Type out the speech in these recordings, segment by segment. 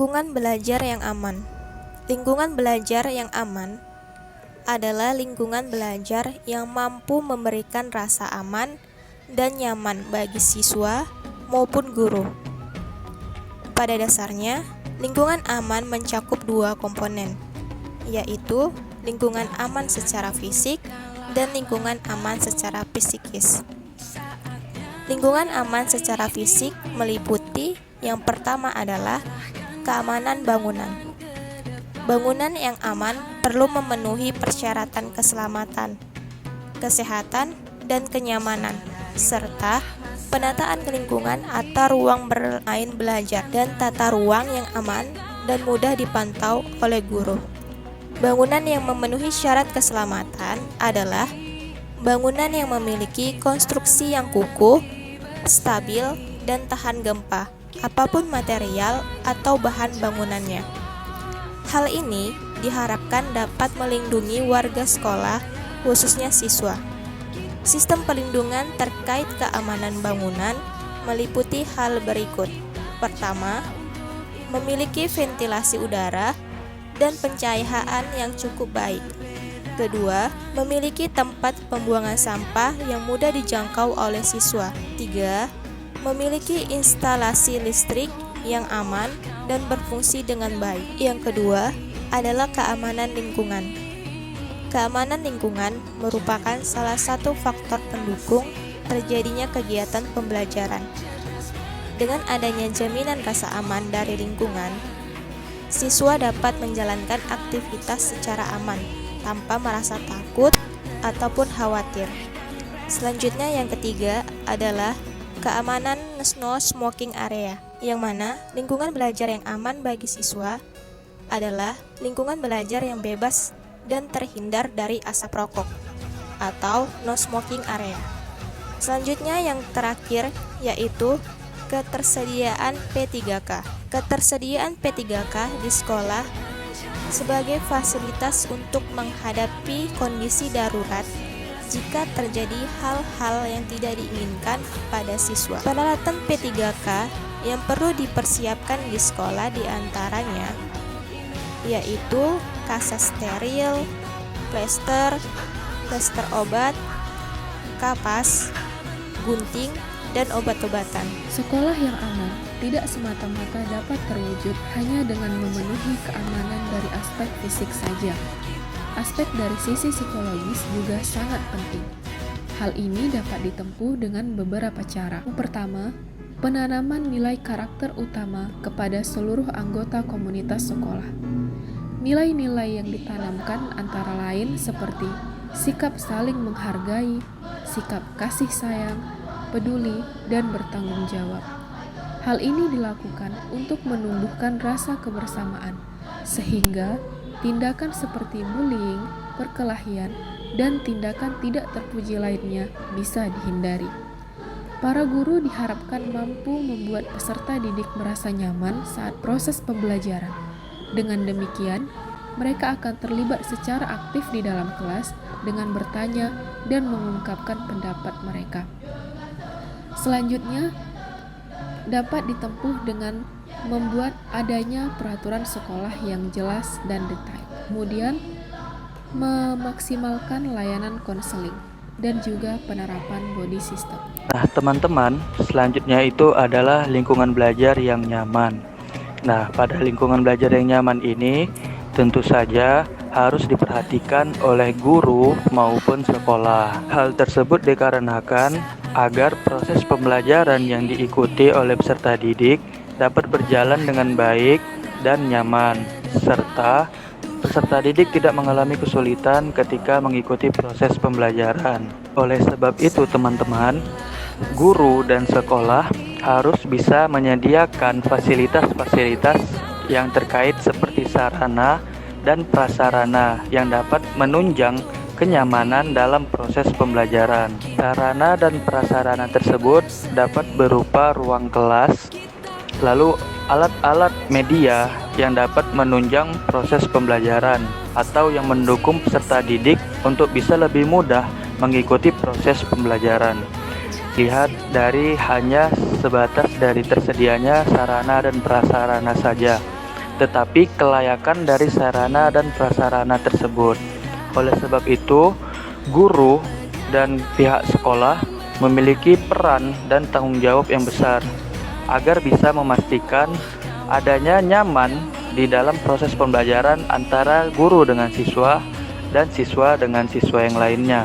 Lingkungan belajar yang aman. Lingkungan belajar yang aman adalah lingkungan belajar yang mampu memberikan rasa aman dan nyaman bagi siswa maupun guru. Pada dasarnya, lingkungan aman mencakup dua komponen, yaitu lingkungan aman secara fisik dan lingkungan aman secara psikis. Lingkungan aman secara fisik meliputi yang pertama adalah keamanan bangunan. Bangunan yang aman perlu memenuhi persyaratan keselamatan, kesehatan, dan kenyamanan, serta penataan lingkungan atau ruang bermain belajar dan tata ruang yang aman dan mudah dipantau oleh guru. Bangunan yang memenuhi syarat keselamatan adalah bangunan yang memiliki konstruksi yang kukuh, stabil, dan tahan gempa, apapun material atau bahan bangunannya. Hal ini diharapkan dapat melindungi warga sekolah, khususnya siswa. Sistem pelindungan terkait keamanan bangunan meliputi hal berikut. Pertama, memiliki ventilasi udara dan pencahayaan yang cukup baik. Kedua, memiliki tempat pembuangan sampah yang mudah dijangkau oleh siswa. Tiga, memiliki instalasi listrik yang aman dan berfungsi dengan baik. Yang kedua adalah keamanan lingkungan. Keamanan lingkungan merupakan salah satu faktor pendukung terjadinya kegiatan pembelajaran. Dengan adanya jaminan rasa aman dari lingkungan, siswa dapat menjalankan aktivitas secara aman tanpa merasa takut ataupun khawatir. Selanjutnya yang ketiga adalah keamanan no smoking area, yang mana lingkungan belajar yang aman bagi siswa adalah lingkungan belajar yang bebas dan terhindar dari asap rokok atau no smoking area. Selanjutnya yang terakhir yaitu ketersediaan P3K. Ketersediaan P3K di sekolah sebagai fasilitas untuk menghadapi kondisi darurat jika terjadi hal-hal yang tidak diinginkan pada siswa. Peralatan P3K yang perlu dipersiapkan di sekolah diantaranya yaitu kaset steril, plester obat, kapas, gunting, dan obat-obatan. Sekolah yang aman tidak semata-mata dapat terwujud hanya dengan memenuhi keamanan dari aspek fisik saja. Aspek dari sisi psikologis juga sangat penting. Hal ini dapat ditempuh dengan beberapa cara. Yang pertama, penanaman nilai karakter utama kepada seluruh anggota komunitas sekolah. Nilai-nilai yang ditanamkan antara lain seperti sikap saling menghargai, sikap kasih sayang, peduli, dan bertanggung jawab. Hal ini dilakukan untuk menumbuhkan rasa kebersamaan, sehingga tindakan seperti bullying, perkelahian, dan tindakan tidak terpuji lainnya bisa dihindari. Para guru diharapkan mampu membuat peserta didik merasa nyaman saat proses pembelajaran. Dengan demikian, mereka akan terlibat secara aktif di dalam kelas dengan bertanya dan mengungkapkan pendapat mereka. Selanjutnya, dapat ditempuh dengan membuat adanya peraturan sekolah yang jelas dan detail. Kemudian, memaksimalkan layanan konseling dan juga penerapan body system. Nah, teman-teman, selanjutnya itu adalah lingkungan belajar yang nyaman. Nah, pada lingkungan belajar yang nyaman ini tentu saja harus diperhatikan oleh guru maupun sekolah. Hal tersebut dikarenakan agar proses pembelajaran yang diikuti oleh peserta didik dapat berjalan dengan baik dan nyaman, serta peserta didik tidak mengalami kesulitan ketika mengikuti proses pembelajaran. Oleh sebab itu, teman-teman, guru dan sekolah harus bisa menyediakan fasilitas-fasilitas yang terkait seperti sarana dan prasarana yang dapat menunjang kenyamanan dalam proses pembelajaran. Sarana dan prasarana tersebut dapat berupa ruang kelas, lalu alat-alat media yang dapat menunjang proses pembelajaran atau yang mendukung peserta didik untuk bisa lebih mudah mengikuti proses pembelajaran. Lihat dari hanya sebatas dari tersedianya sarana dan prasarana saja. tetapi kelayakan dari sarana dan prasarana tersebut. Oleh sebab itu, guru dan pihak sekolah memiliki peran dan tanggung jawab yang besar agar bisa memastikan adanya nyaman di dalam proses pembelajaran antara guru dengan siswa dan siswa dengan siswa yang lainnya.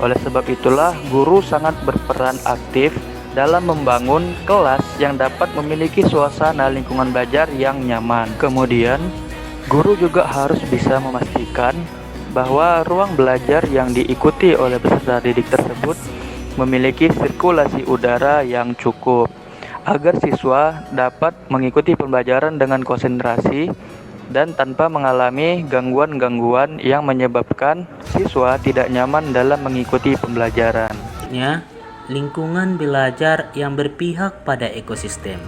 Oleh sebab itulah, guru sangat berperan aktif dalam membangun kelas yang dapat memiliki suasana lingkungan belajar yang nyaman. Kemudian, guru juga harus bisa memastikan bahwa ruang belajar yang diikuti oleh peserta didik tersebut memiliki sirkulasi udara yang cukup, agar siswa dapat mengikuti pembelajaran dengan konsentrasi dan tanpa mengalami gangguan-gangguan yang menyebabkan siswa tidak nyaman dalam mengikuti pembelajaran. Lingkungan belajar yang berpihak pada ekosistem,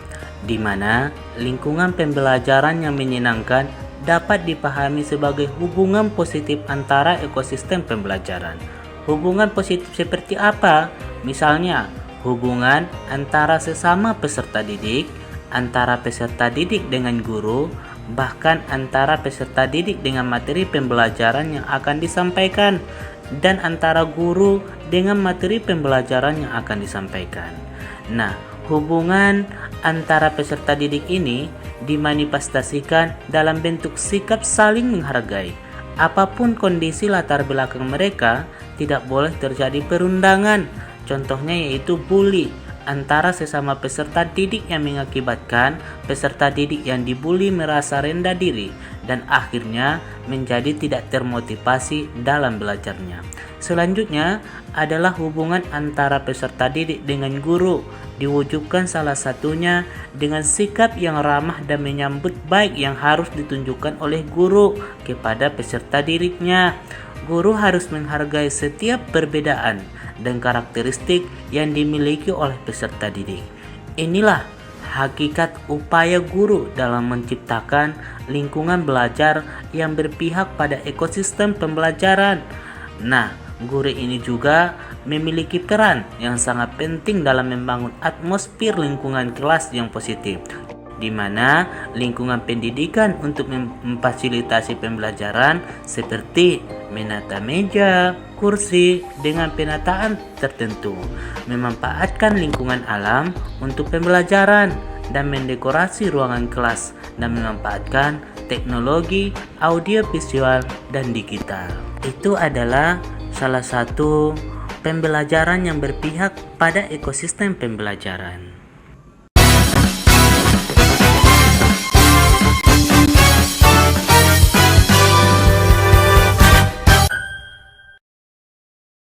di mana lingkungan pembelajaran yang menyenangkan dapat dipahami sebagai hubungan positif antara ekosistem pembelajaran. Hubungan positif seperti apa? Misalnya, hubungan antara sesama peserta didik, antara peserta didik dengan guru, bahkan antara peserta didik dengan materi pembelajaran yang akan disampaikan, dan antara guru dengan materi pembelajaran yang akan disampaikan. Nah, hubungan antara peserta didik ini dimanifestasikan dalam bentuk sikap saling menghargai. Apapun kondisi latar belakang mereka, tidak boleh terjadi perundangan. Contohnya yaitu bully antara sesama peserta didik yang mengakibatkan peserta didik yang dibully merasa rendah diri dan akhirnya menjadi tidak termotivasi dalam belajarnya. Selanjutnya adalah hubungan antara peserta didik dengan guru, diwujudkan salah satunya dengan sikap yang ramah dan menyambut baik yang harus ditunjukkan oleh guru kepada peserta didiknya. Guru harus menghargai setiap perbedaan dan karakteristik yang dimiliki oleh peserta didik. Inilah hakikat upaya guru dalam menciptakan lingkungan belajar yang berpihak pada ekosistem pembelajaran. Nah, guru ini juga memiliki peran yang sangat penting dalam membangun atmosfer lingkungan kelas yang positif, di mana lingkungan pendidikan untuk memfasilitasi pembelajaran seperti menata meja, kursi dengan penataan tertentu, memanfaatkan lingkungan alam untuk pembelajaran, dan mendekorasi ruangan kelas, dan memanfaatkan teknologi audiovisual dan digital. Itu adalah salah satu pembelajaran yang berpihak pada ekosistem pembelajaran.